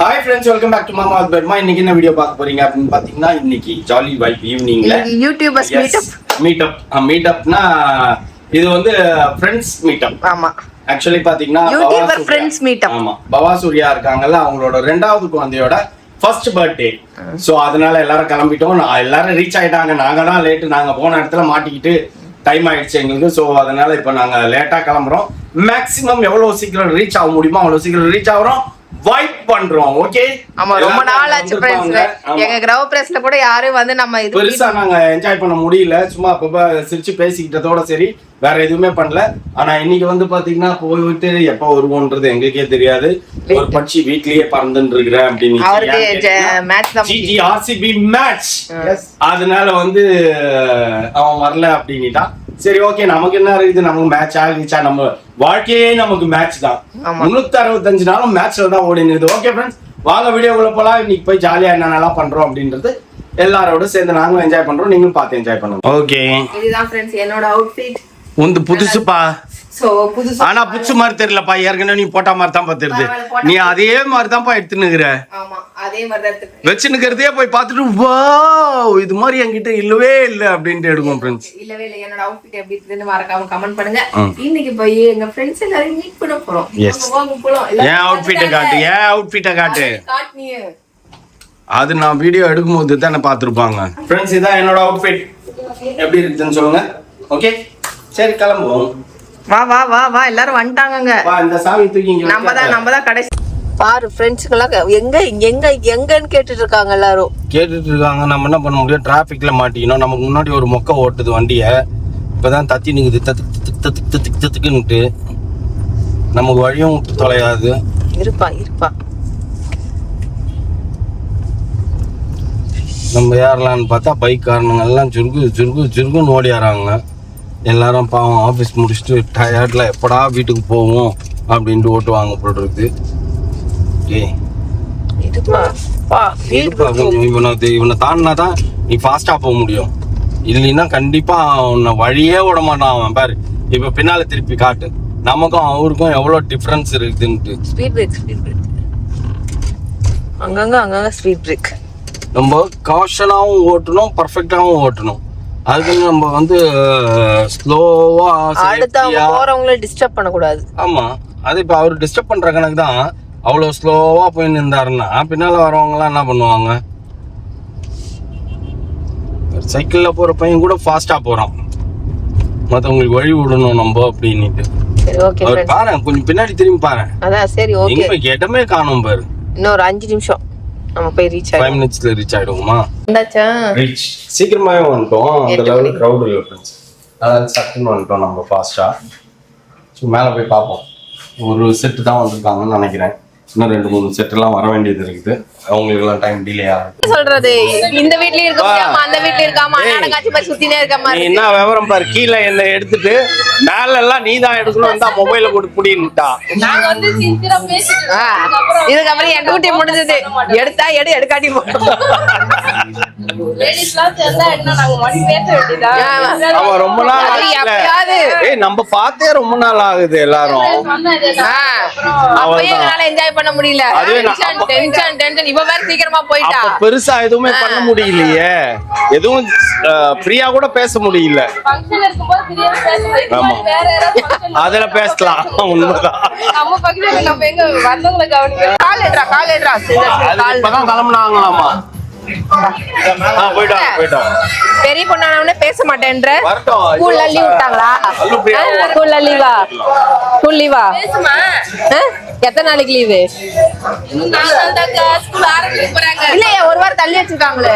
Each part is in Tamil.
Hi friends, welcome back to மாமா பெர்மா. இன்னைக்கு என்ன வீடியோ பார்க்க போறீங்க அப்படின்னு பாத்தீங்கன்னா, இன்னைக்கு ஜாலி வைப் ஈவினிங்ல யூடியூபர்ஸ் மீட்டப்னா இது வந்து ஃப்ரெண்ட்ஸ் மீட்டப். ஆமா, ஆக்சுவலி பாத்தீங்கன்னா யூடியூபர் ஃப்ரெண்ட்ஸ் மீட்டப். ஆமா, பவா சூர்யா இருக்காங்கல்ல, அவங்களோட 2வது குழந்தையோட ஃபர்ஸ்ட் பர்த்டே. சோ அதனால எல்லாரும் கிளம்பிட்டோம். எல்லாரும் ரீச் ஆயிட்டாங்க. நாங்க தான் லேட். நாங்க போன இடத்துல மாட்டிக்கிட்டு டைம் ஆயிடுச்சு எங்களுக்கு. ஸோ அதனால இப்போ நாங்க லேட்டா கிளம்புறோம். மேக்ஸிமம் எவ்வளவு சீக்கிரம் ரீச் ஆக முடியுமோ அவ்வளவு சீக்கிரம் ரீச் ஆகுறோம். வைப் பண்றோம். ஓகே, ஆமா, ரொம்ப நாள் ஆச்சு ஃப்ரெண்ட்ஸ். எங்க கிரவ பிரஸ்ல கூட யாரும் வந்து நம்ம இது பெருசா நாங்க என்ஜாய் பண்ண முடியல. சும்மா அப்பப்ப சிரிச்சு பேசிக்கிட்டதோட சரி, வேற எதுவுமே பண்ணல. ஆனா இன்னைக்கு வந்து பாத்தீங்கன்னா போயிட்டு எப்ப வருவோன்றது எங்களுக்கே தெரியாது. ஒரு பட்சி வீட்லயே பறந்துட்டு இருக்கிற அப்படின்னு RCB மேட்ச். அதனால வந்து அவன் வரல அப்படின்னுட்டான். சரி, ஓகே, நமக்கு என்ன இருக்குது, நமக்கு மேட்ச் ஆகிச்சா, நம்ம வாழ்க்கையே நமக்கு மேட்ச் தான். 365 நாளும் மேட்ச்ல தான் ஓடினது. ஓகே ஃப்ரெண்ட்ஸ், வாங்க வீடியோக்குள்ள போலாம். இன்னைக்கு போய் ஜாலியா என்னென்னலாம் பண்றோம் அப்படின்றது எல்லாரோட சேர்ந்து நாங்களும் என்ஜாய் பண்றோம், நீங்களும் பார்த்து என்ஜாய் பண்ணுங்க. ஓகே, இதுதான் ஃப்ரெண்ட்ஸ் என்னோட அவுட்ஃபிட். உந்து புதுசுப்பா. சோ புதுசு, ஆனா புதுசு மாதிரி தெரியலப்பா. ஏற்கனவே நீ போட்ட மாதிரி தான் தெரியுது. நீ அதே மாதிரி தான்ப்பா எடுத்துனுக்குற. ஆமா, அதே மாதிரி தான் எடுத்து வச்சுனுக்கிறதே போய் பார்த்துட்டு வாவ் இது மாதிரி என்கிட்ட இல்லவே இல்ல அப்படின்ட்டு எடுக்கும் ஃப்ரெண்ட்ஸ். இல்லவே இல்ல. என்னோட அவுட்ஃபிட் எப்படி இருக்குன்னு மறக்காம கமெண்ட் பண்ணுங்க. இன்னைக்கு போய் எங்க ஃப்ரெண்ட்ஸ் எல்லாரும் மீட் பண்ண போறோம். ஏன் அவுட்ஃபிட்ட காட்டு. அது நான் வீடியோ எடுக்கும்போது தானே பார்த்துருப்பாங்க. ஃப்ரெண்ட்ஸ், இதான் என்னோட அவுட்ஃபிட். எப்படி இருக்குதுன்னு சொல்லுங்க. ஓகே, சரி கிளம்புவோம். வா வா வா வா, எல்லாரும் வந்துட்டாங்கங்க. வா, இந்த சாவி தூக்கி நம்ம தான் கடைசி. பாரு ஃப்ரெண்ட்ஸ்க்கெல்லாம் எங்கன்னு கேட்டுட்டு இருக்காங்க. எல்லாரும் கேட்டுட்டு இருக்காங்க. நம்ம என்ன பண்ண முடியும்? டிராபிக்ல மாட்டிக்கணும். நமக்கு முன்னாடி ஒரு மொக்க ஓட்டுது வண்டிய. இப்பதான் தத்தி நிக்குது, தத்துக்குன்னுட்டு. நமக்கு வழியும் விட்டு தொலையாது. இருப்பா நம்ம ஏறலான்னு பார்த்தா பைக் காரணங்க எல்லாம் சுருக்குன்னு ஓடியாராங்க. எல்லாரும் பாவம் ஆஃபீஸ் முடிச்சுட்டு டயர்ட்ல எப்படா வீட்டுக்கு போவோம் அப்படின்ட்டு ஓட்டுவாங்க போட்டு இருக்குது. இவனை தாண்டினா தான் நீ ஃபாஸ்டா போக முடியும். இல்லைன்னா கண்டிப்பா உன்னை வழியே விட மாட்டான் அவன். பாரு, இப்ப பின்னால திருப்பி காட்டு. நமக்கும் அவருக்கும் எவ்வளவு டிஃபரன்ஸ் இருக்குதுன்ட்டு. ஸ்பீட் பிரேக் அங்கங்க ஸ்பீட் பிரேக். நம்ம காஷனாவும் ஓட்டணும், பர்ஃபெக்டாவும் ஓட்டணும். அதுக்கு நம்ம வந்து ஸ்லோவா போறவங்கள டிஸ்டர்ப் பண்ண கூடாது. ஆமா, அது இப்ப அவரு டிஸ்டர்ப் பண்ற கணக்கு தான். அவ்வளவு ஸ்லோவா போய் நின்றாருன்னா பின்னால வரவங்க எல்லாம் என்ன பண்ணுவாங்க? சைக்கிள்ல போற பையன் கூட ஃபாஸ்டா போறான். மத்தவங்களுக்கு வழி விடணும் நம்ம அப்படின்னுட்டு. அவர் பாரு, கொஞ்சம் பின்னாடி திரும்பி பாரு. அதான் சரி, ஓகே. இடமே காணும் பாரு. இன்னொரு 5 நிமிஷம் நம்ம போய் ரீச் 5 மினிட்ஸ்ல ரீச் ஆயிடுவோமா? வந்தாச்சா? ரீச் சீக்கிரமாவே வந்துட்டோம். அந்த லெவல் கிரவுட் இல்ல ஃப்ரெண்ட்ஸ். அதாவது சட்டுன்னு வந்துட்டோம் நம்ம ஃபாஸ்டா. ஸோ மேலே போய் பார்ப்போம். ஒரு செட்டு தான் வந்திருக்காங்கன்னு நினைக்கிறேன். இன்னும் 2-3 செட் எல்லாம் வர வேண்டியது இருக்குது. அவங்களுக்கு எல்லாம் டைம் டிலே ஆகும். சொல்றது இந்த வீட்லயும் இருக்க முடியாம அந்த வீட்ல இருக்காம அண்ணாடங்காச்சி மாதிரி சுத்தினே இருக்க மாதிரி. என்ன விவரம் பாரு. கீழே என்ன எடுத்துட்டு மேல எல்லாம் நீ தான் எடுக்கணும் தான் மொபைல போட்டு புடின்னுட்டா. நாங்க வந்து சின்சியரா பேசிட்டு இதுக்கப்புறம் என் டியூட்டி முடிஞ்சது. எடுத்தா எடுக்காட்டி லேடிஸ்லாம் சேர்ந்தா என்ன நாங்க மணி பேச வேண்டியதா? ஆமா, ரொம்ப நாள் ஆகுது. நம்ம பார்த்தே ரொம்ப நாள் ஆகுது எல்லாரும். அப்பயே என்னால என்ஜாய் பண்ண முடியல. டென்ஷன் இவ வேற சீக்கிரமா போயிட்டா. பெருசா எதுவுமே பண்ண முடியலையே. எதுவும் ஃப்ரீயா கூட பேச முடியல. ஃபங்க்ஷன் இருக்கும்போது ஃப்ரீயா பேச முடியும். வேற ஏதாவது அதுல பேசலாம். உண்மைதான். நம்ம பக்கத்துல நம்ம எங்க வந்தவங்கள கவனிக்க. கால் ஏட்ரா இப்பதான் கிளம்புனாங்களாமா. போயிட்டோம். பெரிய பொண்ணானவனே பேச மாட்டேன்ற. வரட்டும். ஸ்கூல்ல லீவ் விட்டாங்களா? ஸ்கூல்ல லீவா? ஸ்கூல் லீவா? பேசுமா? எத்தனை நாளைக்கு லீவு? ஸ்கூல் ஆரம்பிக்க போறாங்க. இல்லையா, ஒரு வாரம் தள்ளி வச்சிருக்காங்களே.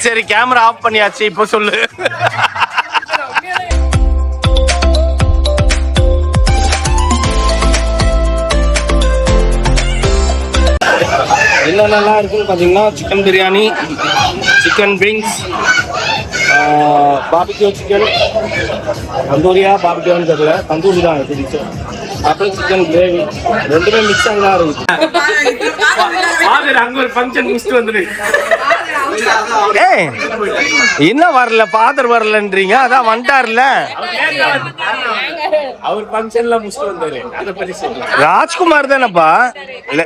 சரி, கேமரா ஆஃப் பண்ணியாச்சு. இப்போ சொல்லு. என்னென்னலாம் இருக்குன்னு பார்த்தீங்கன்னா chicken biryani, chicken wings, barbecue chicken, தந்தூரியா பாபிக்யூன்னு தெரியல, தந்தூரி தான் இருந்துச்சு. அப்புறம் சிக்கன் கிரேவி, ரெண்டுமே மிக்ஸ் ஆகி தான் இருக்குது. அங்க ஒரு ஃபங்க்ஷன் முடிச்சுட்டு வந்துடு. ஏய் இன்னும் வரல, ஃபாதர் வரலன்றீங்க, அதான் வந்துட்டார்ல. அவர் ஃபங்க்ஷன்ல முடிச்சுட்டு வந்தாரு. அத பத்தி சொல்லுங்க. ராஜ்குமார் தானப்பா? இல்ல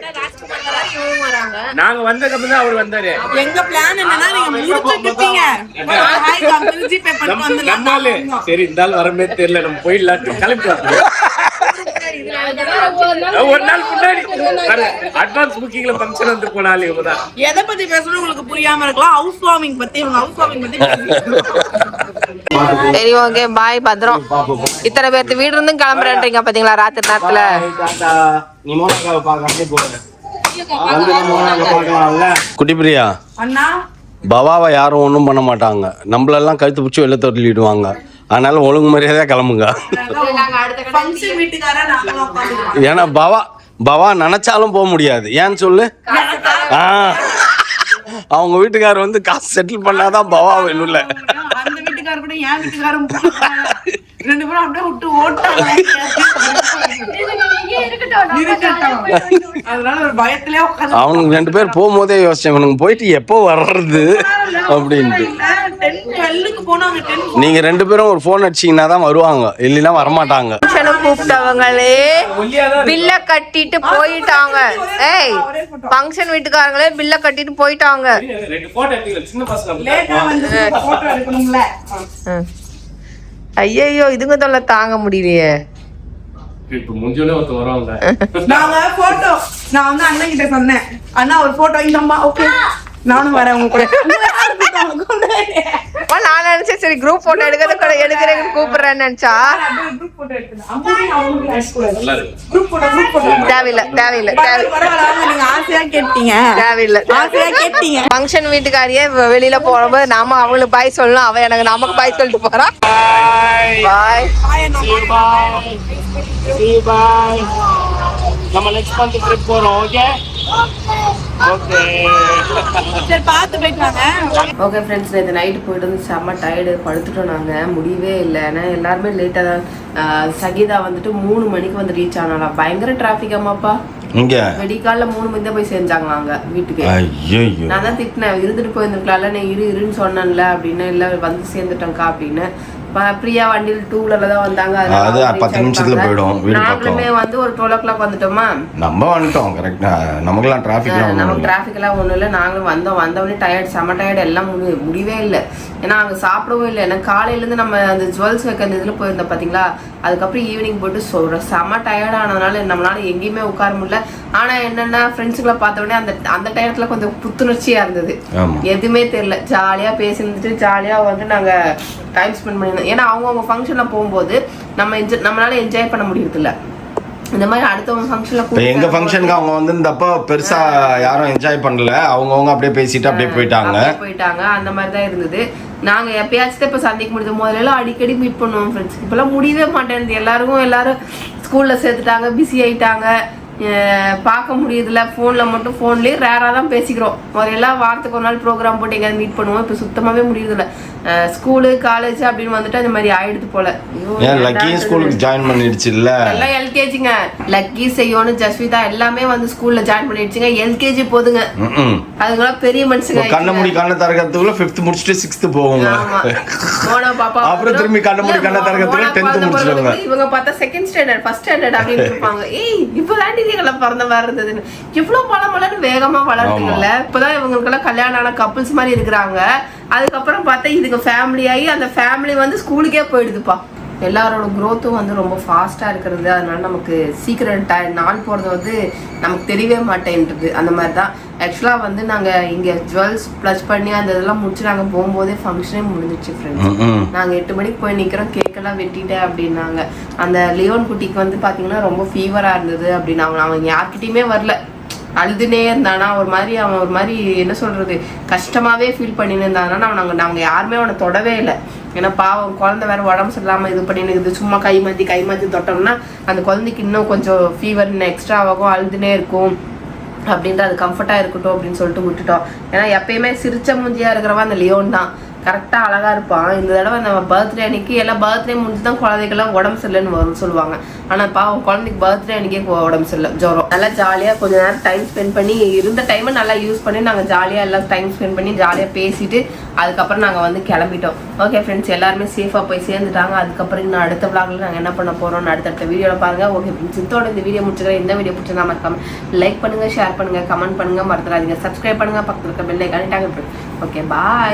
நாங்க வந்ததுக்கு தான் அவர் வந்தாரு. எங்க பிளான் என்னன்னா நீங்க முடிச்சிட்டீங்க. ஹாய் காமிச்சு ஜிபே பண்ணி வந்துடலாம். சரி இந்தால் வரமே தெரியல, நம்ம போயிடலாம் கிளம்பி வரணும். ஒரு நாள் முன்னாடி அட்வான்ஸ் புக்கிங்ல ஃபங்க்ஷன் வந்து போனாலே இப்பதான் எதை பத்தி பேசணும் உங்களுக்கு புரியாம இருக்கலாம். ஹவுஸ் வார்மிங் பத்தி சரி ஓகே பாய் பத்திரம். இத்தனை பேர்த்து வீடு இருந்தும் கிளம்புறேன்றீங்க பாத்தீங்களா ராத்திரி நேரத்துல. நீ மோனகாவை பார்க்காம போறேன். குட்டி பிரியா அண்ணா பவாவை யாரும் ஒன்றும் பண்ண மாட்டாங்க, நம்மளெல்லாம் கழுத்து பிடிச்சி வெளில தள்ளிடுவாங்க. அதனால ஒழுங்கு மரியாதையா கிளம்புங்க. ஏன்னா பவா நினைச்சாலும் போக முடியாது. ஏன்னு சொல்லு. அவங்க வீட்டுக்காரர் வந்து காசு செட்டில் பண்ணாதான் பவா வேணும்ல. அந்த வீட்டுக்காரர் கூட என் வீட்டுக்காரரும் ரெண்டு பேரும் அப்படியே விட்டு ஓட்டாங்க. அதனால ஒரு பயத்திலே உட்கார்ந்து அவங்க ரெண்டு பேர் போகும்போதே யோசிச்சேன், இவனுங்க போயிட்டு எப்போ வர்றது அப்படின்ட்டு. நீங்க ரெண்டு பேரும் ஒரு போன் அடிச்சீங்கன்னா தான் வருவாங்க, இல்லைன்னா வரமாட்டாங்க. கூப்பிட்டவங்களே பில்ல கட்டிட்டு போயிட்டாங்க. ஏய் ஃபங்க்ஷன் வீட்டுக்காரங்களே பில்ல கட்டிட்டு போயிட்டாங்க. ஐயோ இதுங்க தொல்லை தாங்க முடியலையே. நாங்க போட்டோ நான் வந்து அண்ணன் கிட்ட சொன்னேன், அண்ணா ஒரு போட்டோ இந்த அம்மா ஓகே நானும் வரேன் உங்க கூட. நான் நினைச்சேன் சரி குரூப் போட்டோ எடுக்கிறேன் கூப்பிடுறேன்னு நினைச்சா. தேவையில்லை தேவையில்லை தேவையில்லை. ஃபங்க்ஷன் வீட்டுக்காரியே வெளியில போகும்போது நாம அவங்களுக்கு பாய் சொல்லணும், அவ எனக்கு நமக்கு பாய் சொல்லிட்டு போறா. பாய் பாய். நம்ம நெக்ஸ்ட் மந்த் ட்ரிப் போறோம். ஓகே ஓகே சரி பார்த்து போயிட்டு வாங்க. ஓகே ஃப்ரெண்ட்ஸ், நேற்று நைட்டு போயிட்டு வந்து செம்ம டயர்டு, படுத்துட்டோம். நாங்கள் முடியவே இல்லை, ஏன்னா எல்லாருமே லேட்டாக தான். சகீதா வந்துட்டு 3 மணிக்கு வந்து ரீச் ஆனாலாம். பயங்கர டிராஃபிக் அம்மாப்பா. இங்க வெடிக்கால 3 மணி தான் போய் செஞ்சாங்களாங்க வீட்டுக்கு. நான் தான் திட்டினேன், இருந்துட்டு போயிருந்துருக்கலாம்ல, நான் இருன்னு சொன்னேன்ல அப்படின்னு. இல்லை வந்து சேர்ந்துட்டேங்க்கா அப்படின்னு. பிரியா வண்டியில் 2 தான் வந்தாங்க. அது 10 நிமிஷத்துல போயிடும் வீடு பக்கம். நாங்களுமே வந்து ஒரு 12 o'clock வந்துட்டோமா. நம்ம வந்துட்டோம் கரெக்டா. நமக்குலாம் டிராஃபிக் எல்லாம் ஒண்ணும் இல்லை. நாங்களும் வந்தவொடனே டயர்ட், செம்ம டயர்டு, எல்லாம் முடியவே இல்லை. ஏன்னா அங்கே சாப்பிடவும் இல்லை. ஏன்னா காலையிலேருந்து நம்ம அந்த ஜுவல்ஸ் வைக்க அந்த இதில் போயிருந்தோம் பார்த்தீங்களா. அதுக்கப்புறம் ஈவினிங் போயிட்டு செம்ம டயர்டானதுனால நம்மளால எங்கேயுமே உட்கார முடியல. ஆனால் என்னென்னா ஃப்ரெண்ட்ஸுக்குள்ள பார்த்த உடனே அந்த டயத்தில் கொஞ்சம் புத்துணர்ச்சியாக இருந்தது. எதுவுமே தெரியல, ஜாலியாக பேசியிருந்துட்டு ஜாலியாக வந்து நாங்கள் டைம் ஸ்பெண்ட் பண்ணியிருந்தோம். ஏன்னா அவங்கவுங்க ஃபங்க்ஷனில் போகும்போது நம்மளால என்ஜாய் பண்ண முடியறதில்ல. இந்த மாதிரி அடுத்தவங்க ஃபங்க்ஷன்ல எங்க ஃபங்க்ஷனுக்கு அவங்க வந்து இந்தப்போ பெருசா யாரும் என்ஜாய் பண்ணல, அவங்கவுங்க அப்படியே பேசிட்டு அப்படியே போயிட்டாங்க. அந்த மாதிரி தான் இருந்தது. நாங்க எப்பயாச்சும் இப்ப சந்திக்க முடியும். முதல்ல அடிக்கடி மீட் பண்ணுவோம் ஃப்ரெண்ட்ஸ். இப்பெல்லாம் முடியவே மாட்டேங்குது. எல்லாரும் ஸ்கூல்ல சேர்த்துட்டாங்க, பிஸி ஆயிட்டாங்க, பார்க்க முடியுதுல. ஃபோன்லேயே ரேராக தான் பேசிக்கிறோம். முதல்ல வாரத்துக்கு ஒரு நாள் ப்ரோக்ராம் போட்டு எங்கேயாவது மீட் பண்ணுவோம். இப்போ சுத்தமாகவே முடியுதுல்ல. ஸ்கூலு காலேஜ் அப்படின்னு வந்துட்டு அந்த மாதிரி ஆயிடுது போல. ஸ்கூலுக்கு ஜாயின் பண்ணிடுச்சு இல்ல, எல்லாம் எல்கேஜிங்க. லக்கி செய்யோன்னு ஜஸ்விதா எல்லாமே வந்து ஸ்கூல்ல ஜாயின் பண்ணிடுச்சுங்க. எல்கேஜி போதுங்க. அதுங்களாம் பெரிய மனுஷங்க. கண்ண மூடி கண்ண தரக்கிறதுக்குள்ள 5th முடிச்சுட்டு 6th போவாங்க. மோனா பாப்பா அப்புறம் திரும்பி கண்ண மூடி கண்ண தரக்கிறதுக்குள்ள 10th முடிச்சிடுவாங்க. இவங்க பார்த்தா 2nd ஸ்டாண்டர்ட் 1st ஸ்டாண்டர்ட் அப்படின்னு இருப்பாங்க. ஏய் இப்பதான் பிறந்த மாதிரி இருந்ததுன்னு எவ்வளவு பழமலன்னு வேகமா வளர்ந்துங்கல்ல. இப்பதான் இவங்களுக்கெல்லாம் கல்யாணம் ஆன கப்புள்ஸ் மாதிரி இருக்கிறாங்க. அதுக்கப்புறம் பார்த்தா இதுக்கு ஃபேமிலி ஆகி அந்த ஃபேமிலி வந்து ஸ்கூலுக்கே போயிடுதுப்பா. எல்லாரோட க்ரோத்தும் வந்து ரொம்ப ஃபாஸ்ட்டாக இருக்கிறது. அதனால நமக்கு சீக்கிரம் நாள் போகிறது வந்து நமக்கு தெரியவே மாட்டேன்றது. அந்த மாதிரி தான் ஆக்சுவலாக வந்து நாங்கள் இங்கே ஜுவல்ஸ் ப்ளஸ் பண்ணி அந்த இதெல்லாம் முடிச்சு நாங்கள் போகும்போதே ஃபங்க்ஷனே முடிஞ்சிச்சு ஃப்ரெண்ட்ஸ். நாங்கள் 8 மணிக்கு போய் நிற்கிறோம், கேக்கெல்லாம் வெட்டிட்டேன் அப்படின்னாங்க. அந்த லியோன் குட்டிக்கு வந்து பார்த்தீங்கன்னா ரொம்ப ஃபீவராக இருந்தது அப்படின்னு. அவன் யார்கிட்டையுமே வரல, அழுதுனே இருந்தானா. அவன் ஒரு மாதிரி என்ன சொல்றது, கஷ்டமாவே ஃபீல் பண்ணின்னு இருந்தானா. நாங்கள் யாருமே அவனை தொடவே இல்லை. ஏன்னா பாவம் குழந்தை வேற உடம்பு சரியில்லாமல் இது பண்ணின்னு சும்மா கை மாற்றி தொட்டோம்னா அந்த குழந்தைக்கு இன்னும் கொஞ்சம் ஃபீவர் இன்னும் எக்ஸ்ட்ரா ஆகும், அழுதுனே இருக்கும். அப்படின்ற அது கம்ஃபர்ட்டாக இருக்கட்டும் அப்படின்னு சொல்லிட்டு விட்டுட்டோம். ஏன்னா எப்பயுமே சிரிச்ச மூஞ்சியாக இருக்கிறவன் அந்த லியோன் தான், கரெக்டாக அழகாக இருப்பான். இந்த தடவை நம்ம பர்த்டே அன்னைக்கு எல்லாம் பர்த்டே முடிஞ்சு தான் குழந்தைகள்லாம் உடம்பு சரியில்லைன்னு வரும் சொல்லுவாங்க. ஆனால் பாவம் குழந்தைக்கு பர்த்டே அன்னைக்கே உடம்பு சரியில்லை, ஜுரம். நல்லா ஜாலியாக கொஞ்ச நேரம் டைம் ஸ்பெண்ட் பண்ணி இருந்த டைமை நல்லா யூஸ் பண்ணி நாங்கள் ஜாலியாக எல்லாம் டைம் ஸ்பெண்ட் பண்ணி ஜாலியாக பேசிட்டு அதுக்கப்புறம் நாங்கள் வந்து கிளம்பிட்டோம். ஓகே ஃப்ரெண்ட்ஸ், எல்லாருமே சேஃபாக போய் சேர்ந்துட்டாங்க. அதுக்கப்புறம் இன்னும் அடுத்த விளாகில் நாங்கள் என்ன பண்ண போகிறோம்னு அடுத்தடுத்த வீடியோவில் பாருங்கள். ஓகே ஃப்ரெண்ட்ஸ், இதோட இந்த வீடியோ முடிச்சுக்கிறேன். இந்த வீடியோ பிடிச்சா மறக்காம லைக் பண்ணுங்கள், ஷேர் பண்ணுங்கள், கமெண்ட் பண்ணுங்கள், மறந்துடாதீங்க, சப்ஸ்கிரைப் பண்ணுங்கள், பக்கத்தில் இருக்க பெல் ஐக்கானே டாங்க. ஓகே, பாய்.